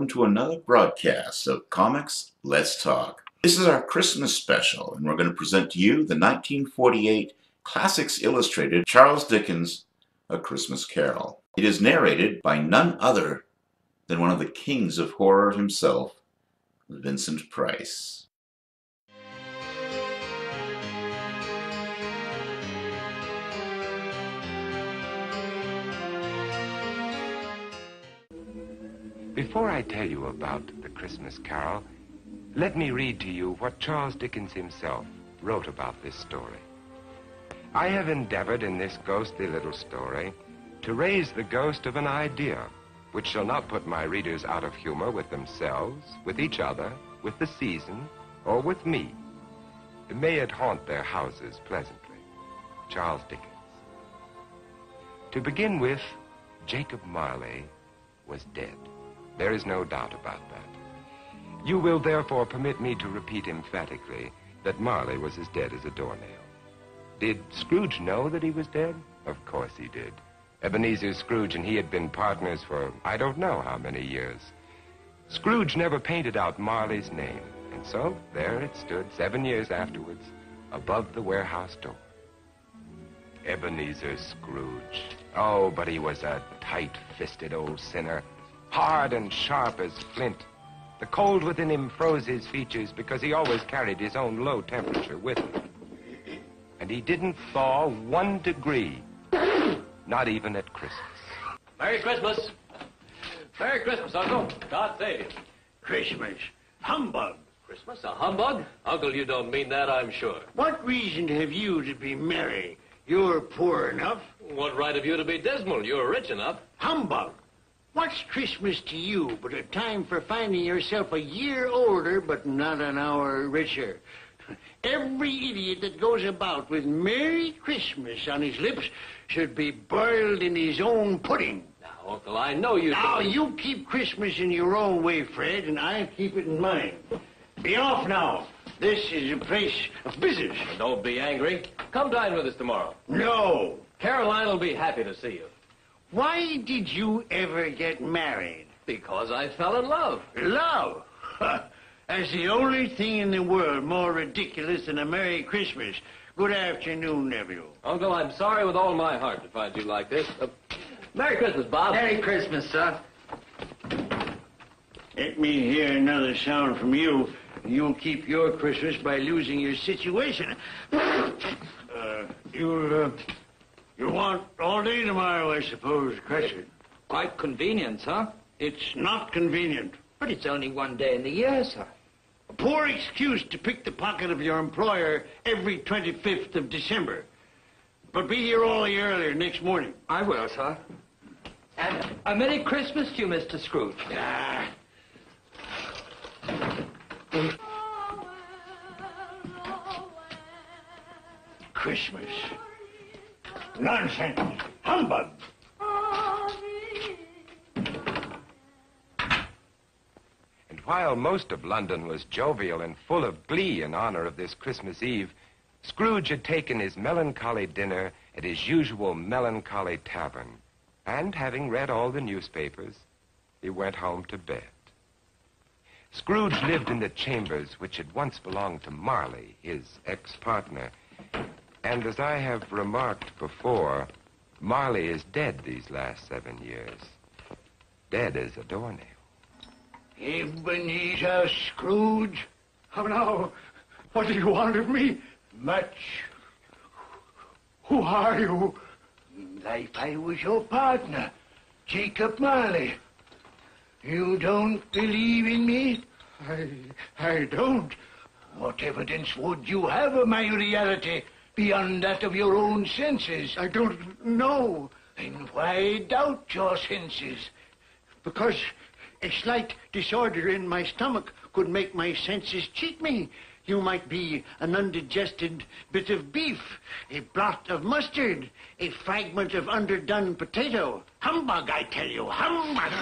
welcome to another broadcast of Comics Let's Talk. This is our Christmas special, and we're going to present to you the 1948 Classics Illustrated Charles Dickens' A Christmas Carol. It is narrated by none other than one of the kings of horror himself, Vincent Price. Before I tell you about the Christmas Carol, let me read to you what Charles Dickens himself wrote about this story. I have endeavored in this ghostly little story to raise the ghost of an idea which shall not put my readers out of humor with themselves, with each other, with the season, or with me. May it haunt their houses pleasantly. Charles Dickens. To begin with, Jacob Marley was dead. There is no doubt about that. You will therefore permit me to repeat emphatically that Marley was as dead as a doornail. Did Scrooge know that he was dead? Of course he did. Ebenezer Scrooge and he had been partners for I don't know how many years. Scrooge never painted out Marley's name, and so there it stood 7 years afterwards above the warehouse door. Ebenezer Scrooge. Oh, but he was a tight-fisted old sinner, hard and sharp as flint. The cold within him froze his features because he always carried his own low temperature with him. And he didn't thaw 1 degree, not even at Christmas. Merry Christmas. Merry Christmas, Uncle. God save you. Christmas. Humbug. Christmas, a humbug? Uncle, you don't mean that, I'm sure. What reason have you to be merry? You're poor enough. What right have you to be dismal? You're rich enough. Humbug. What's Christmas to you but a time for finding yourself a year older but not an hour richer? Every idiot that goes about with Merry Christmas on his lips should be boiled in his own pudding. Now, Uncle, I know you... Now, you keep Christmas in your own way, Fred, and I'll keep it in mine. Be off now. This is a place of business. Don't be angry. Come dine with us tomorrow. No. Caroline will be happy to see you. Why did you ever get married? Because I fell in love. Love? That's the only thing in the world more ridiculous than a Merry Christmas. Good afternoon, nephew. Uncle, I'm sorry with all my heart to find you like this. Merry Christmas, Bob. Merry Christmas, sir. Let me hear another sound from you. You'll keep your Christmas by losing your situation. You want all day tomorrow, I suppose, Crescent. Quite convenient, sir. It's not convenient. But it's only 1 day in the year, sir. A poor excuse to pick the pocket of your employer every 25th of December. But be here all the earlier next morning. I will, sir. And a Merry Christmas to you, Mr. Scrooge. Ah. Christmas. Nonsense. Humbug. And while most of London was jovial and full of glee in honor of this Christmas Eve, Scrooge had taken his melancholy dinner at his usual melancholy tavern, and having read all the newspapers, he went home to bed. Scrooge lived in the chambers which had once belonged to Marley, his ex-partner, and as I have remarked before, Marley is dead these last 7 years. Dead as a doornail. Ebenezer Scrooge? How now? What do you want of me? Much. Who are you? In life I was your partner, Jacob Marley. You don't believe in me? I don't. What evidence would you have of my reality beyond that of your own senses? I don't know. Then why doubt your senses? Because a slight disorder in my stomach could make my senses cheat me. You might be an undigested bit of beef, a blot of mustard, a fragment of underdone potato. Humbug, I tell you, humbug!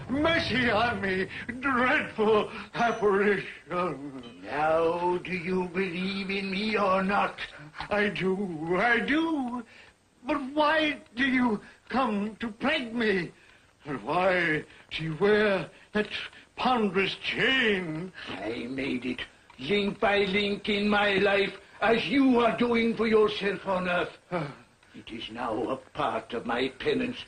Mercy on me, dreadful apparition. Now, do you believe in me or not? I do. But why do you come to plague me? And why do you wear that ponderous chain? I made it link by link in my life, as you are doing for yourself on earth. It is now a part of my penance,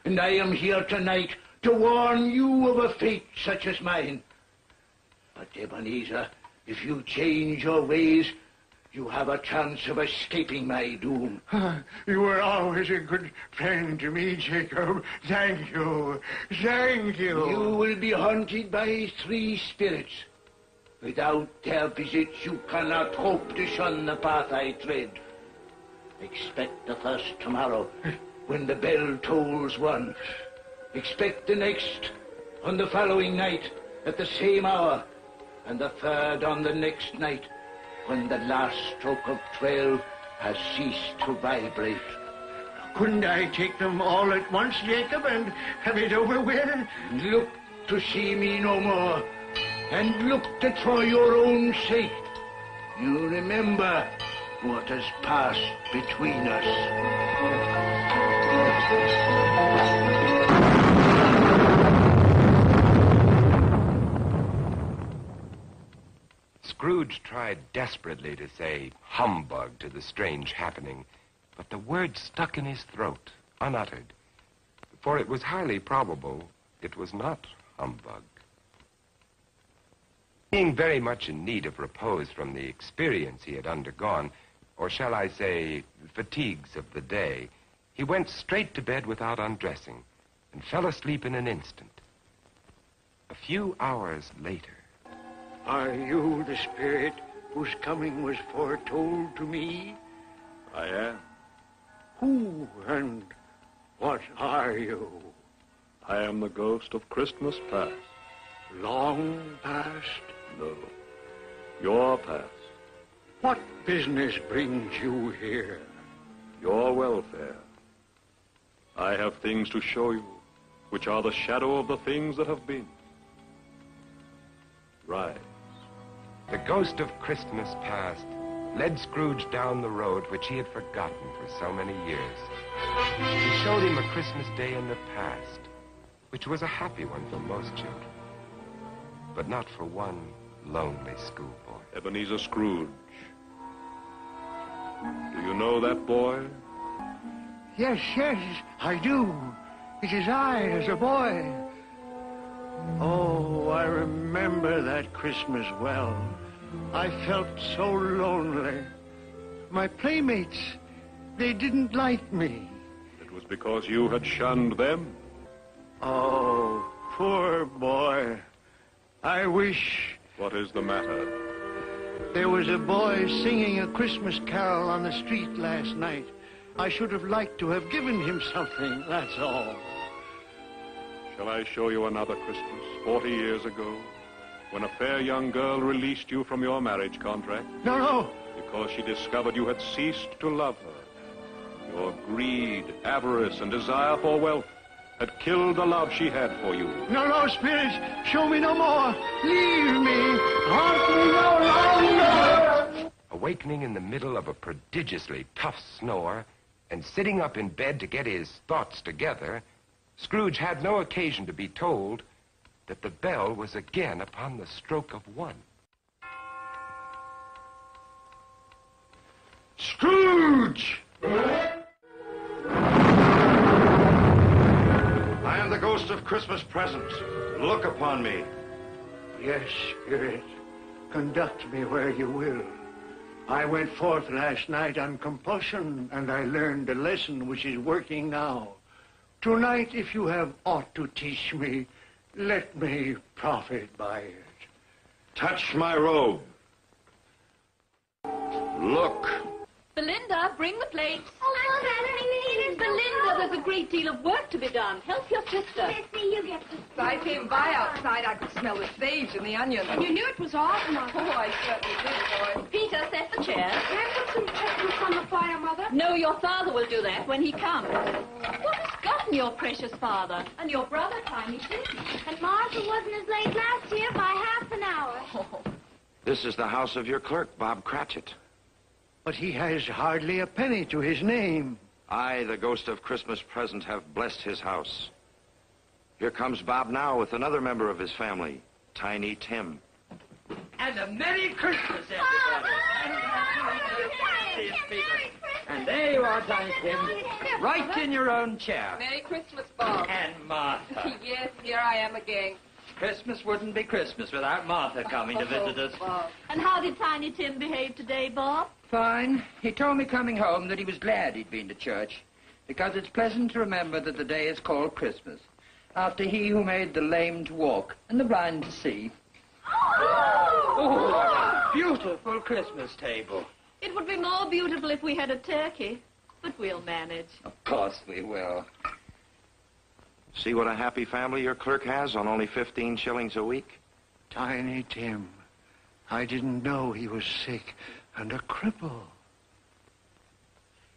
and I am here tonight to warn you of a fate such as mine. But Ebenezer, if you change your ways, you have a chance of escaping my doom. You were always a good friend to me, Jacob. Thank you. Thank you. You will be haunted by 3 spirits. Without their visits, you cannot hope to shun the path I tread. Expect the first tomorrow, when the bell tolls 1. Expect the next on the following night at the same hour, and the third on the next night, when the last stroke of 12 has ceased to vibrate. Couldn't I take them all at once, Jacob, and have it over with? Look to see me no more, and look that for your own sake you remember what has passed between us. Scrooge tried desperately to say humbug to the strange happening, but the word stuck in his throat, unuttered, for it was highly probable it was not humbug. Being very much in need of repose from the experience he had undergone, or shall I say, fatigues of the day, he went straight to bed without undressing and fell asleep in an instant. A few hours later... Are you the spirit whose coming was foretold to me? I am. Who and what are you? I am the ghost of Christmas past. Long past? No, your past. What business brings you here? Your welfare. I have things to show you, which are the shadow of the things that have been. Rise. The ghost of Christmas past led Scrooge down the road which he had forgotten for so many years. He showed him a Christmas day in the past, which was a happy one for most children, but not for one lonely schoolboy. Ebenezer Scrooge. Do you know that boy? Yes, I do. It is I as a boy. Oh, I remember that Christmas well. I felt so lonely. My playmates, they didn't like me. It was because you had shunned them. Oh, poor boy. I wish... What is the matter? There was a boy singing a Christmas carol on the street last night. I should have liked to have given him something, that's all. Shall I show you another Christmas, 40 years ago, when a fair young girl released you from your marriage contract? No. Because she discovered you had ceased to love her. Your greed, avarice, and desire for wealth had killed the love she had for you. No, spirits, show me no more. Leave me. Haunt me no longer. Awakening in the middle of a prodigiously tough snore and sitting up in bed to get his thoughts together, Scrooge had no occasion to be told that the bell was again upon the stroke of 1. Scrooge! I am the ghost of Christmas presents. Look upon me. Yes, spirit, conduct me where you will. I went forth last night on compulsion, and I learned a lesson which is working now. Tonight, if you have aught to teach me, let me profit by it. Touch my robe. Look. Belinda, bring the plates. Oh, Mother, Belinda, there's a great deal of work to be done. Help your sister. Missy, you get this. I came by outside. I could smell the sage and the onions. And you knew it was off, Mother. Oh, I certainly did, boy. Peter, set the chairs. Can I put some chestnuts on the fire, Mother? No, your father will do that when he comes. What has gotten your precious father? And your brother, Tiny, too. And Martha wasn't as late last year by half an hour. Oh. This is the house of your clerk, Bob Cratchit. But he has hardly a penny to his name. I, the ghost of Christmas present, have blessed his house. Here comes Bob now with another member of his family, Tiny Tim. And a Merry Christmas, everybody. And there you are, Tiny Tim, right in your own chair. Merry Christmas, Bob. And Martha. Yes, here I am again. Christmas wouldn't be Christmas without Martha coming to visit us. Bob. And how did Tiny Tim behave today, Bob? Fine. He told me coming home that he was glad he'd been to church, because it's pleasant to remember that the day is called Christmas, after he who made the lame to walk and the blind to see. Oh, what a beautiful Christmas table. It would be more beautiful if we had a turkey, but we'll manage. Of course we will. See what a happy family your clerk has on only 15 shillings a week? Tiny Tim. I didn't know he was sick and a cripple.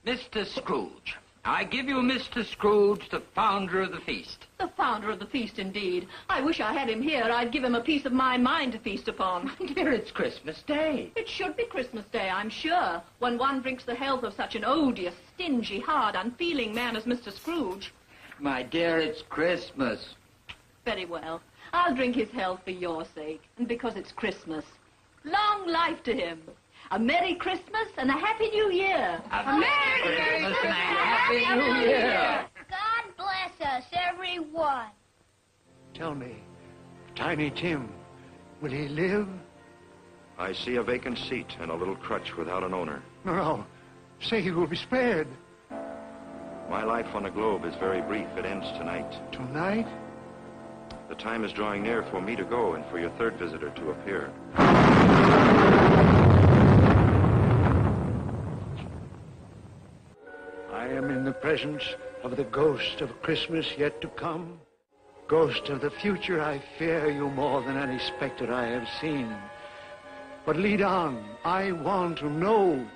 Mr. Scrooge. I give you Mr. Scrooge, the founder of the feast. The founder of the feast, indeed. I wish I had him here. I'd give him a piece of my mind to feast upon. Dear, it's Christmas Day. It should be Christmas Day, I'm sure, when one drinks the health of such an odious, stingy, hard, unfeeling man as Mr. Scrooge. My dear, it's Christmas. Very well. I'll drink his health for your sake, and because it's Christmas. Long life to him. A Merry Christmas and a Happy New Year. A Merry Christmas and a Happy New Year. God bless us, everyone. Tell me, Tiny Tim, will he live? I see a vacant seat and a little crutch without an owner. No, say he will be spared. My life on the globe is very brief. It ends tonight. Tonight? The time is drawing near for me to go and for your third visitor to appear. I am in the presence of the ghost of Christmas yet to come. Ghost of the future, I fear you more than any specter I have seen. But lead on. I want to know.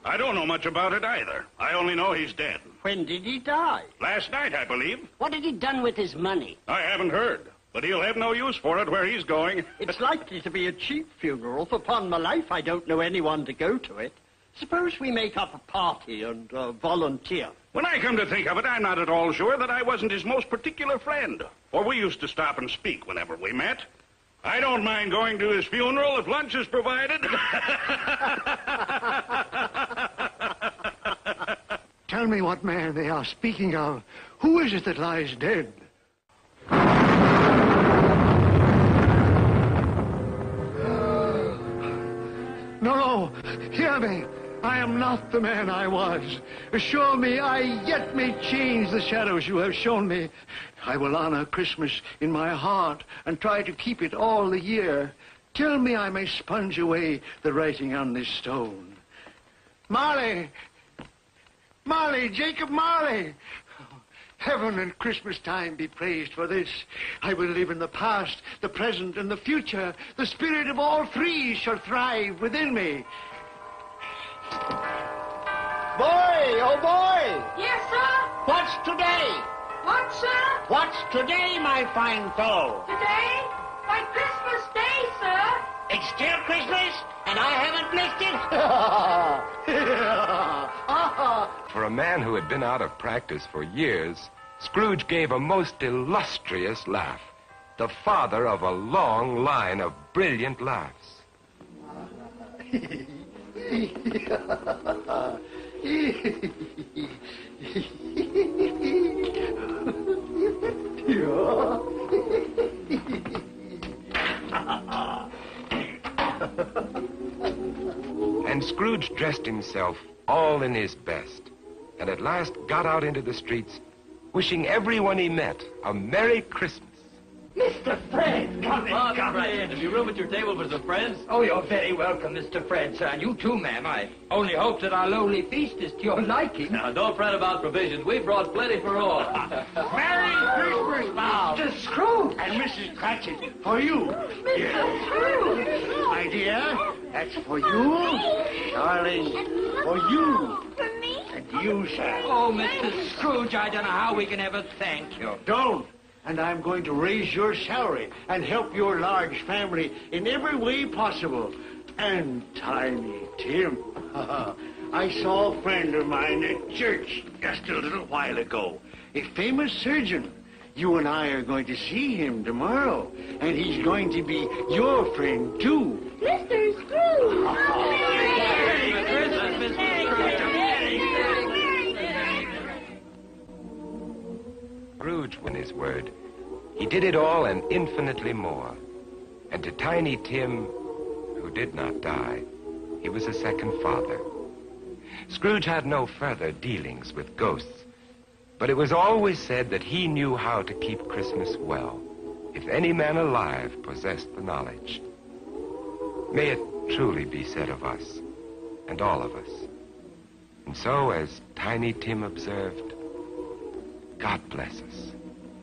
I don't know much about it either. I only know he's dead. When did he die? Last night, I believe. What had he done with his money? I haven't heard. But he'll have no use for it where he's going. It's likely to be a cheap funeral. For upon my life, I don't know anyone to go to it. Suppose we make up a party and volunteer. When I come to think of it, I'm not at all sure that I wasn't his most particular friend. For we used to stop and speak whenever we met. I don't mind going to his funeral if lunch is provided. Tell me what man they are speaking of. Who is it that lies dead? No, hear me. I am not the man I was. Assure me I yet may change the shadows you have shown me. I will honor Christmas in my heart and try to keep it all the year. Tell me I may sponge away the writing on this stone. Marley! Marley! Jacob Marley! Heaven and Christmas time be praised for this. I will live in the past, the present, and the future. The spirit of all three shall thrive within me. Boy, oh boy! Yes, sir? What's today? What, sir? What's today, my fine fellow? Today? Why, Christmas Day, sir. It's still Christmas, and I haven't missed it. For a man who had been out of practice for years, Scrooge gave a most illustrious laugh, the father of a long line of brilliant laughs. And Scrooge dressed himself all in his best, and at last got out into the streets, wishing everyone he met a Merry Christmas. Mr. Fred, come in, come Fred, in. have you room at your table for some friends? Oh, you're very welcome, Mr. Fred, sir. And you too, ma'am. I only hope that our lowly feast is to your liking. Now, don't fret about provisions. We've brought plenty for all. Merry Christmas, Bob. Mr. Scrooge! And Mrs. Cratchit, for you. Mr. Scrooge! My dear, that's for you. Darling, for you. For me? And you, sir. Oh, Mr. Scrooge, I don't know how we can ever thank you. Don't. And I'm going to raise your salary and help your large family in every way possible. And Tiny Tim, I saw a friend of mine at church just a little while ago. A famous surgeon. You and I are going to see him tomorrow. And he's going to be your friend, too. Mr. Scrooge! Scrooge won his word. He did it all and infinitely more. And to Tiny Tim, who did not die, he was a second father. Scrooge had no further dealings with ghosts, but it was always said that he knew how to keep Christmas well, if any man alive possessed the knowledge. May it truly be said of us, and all of us. And so, as Tiny Tim observed, God bless us,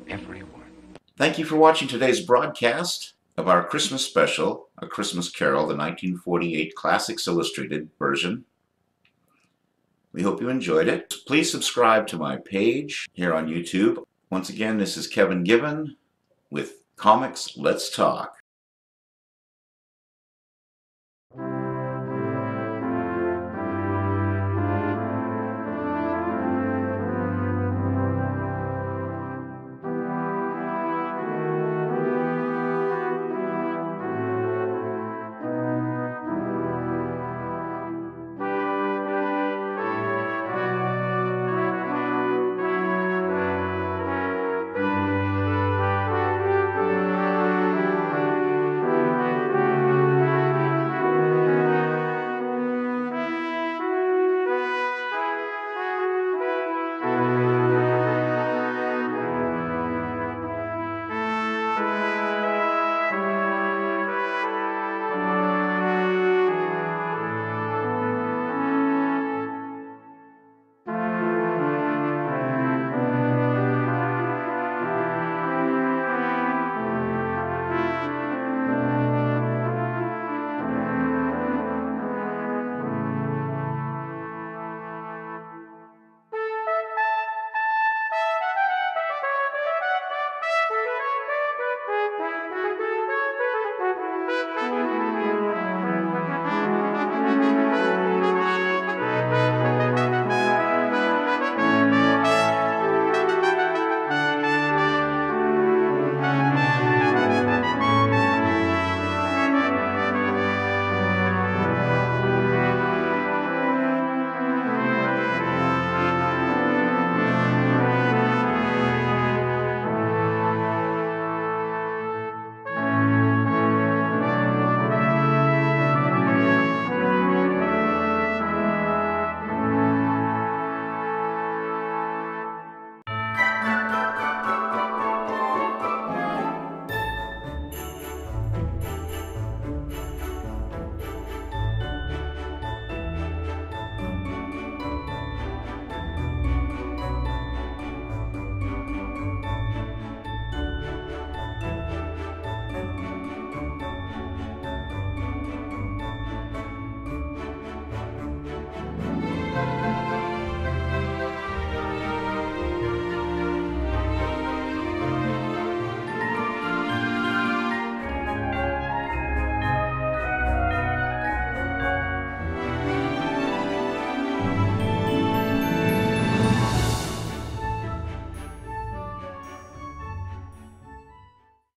everyone. Thank you for watching today's broadcast of our Christmas special, A Christmas Carol, the 1948 Classics Illustrated version. We hope you enjoyed it. Please subscribe to my page here on YouTube. Once again, this is Kevin Gibbon with Comics Let's Talk.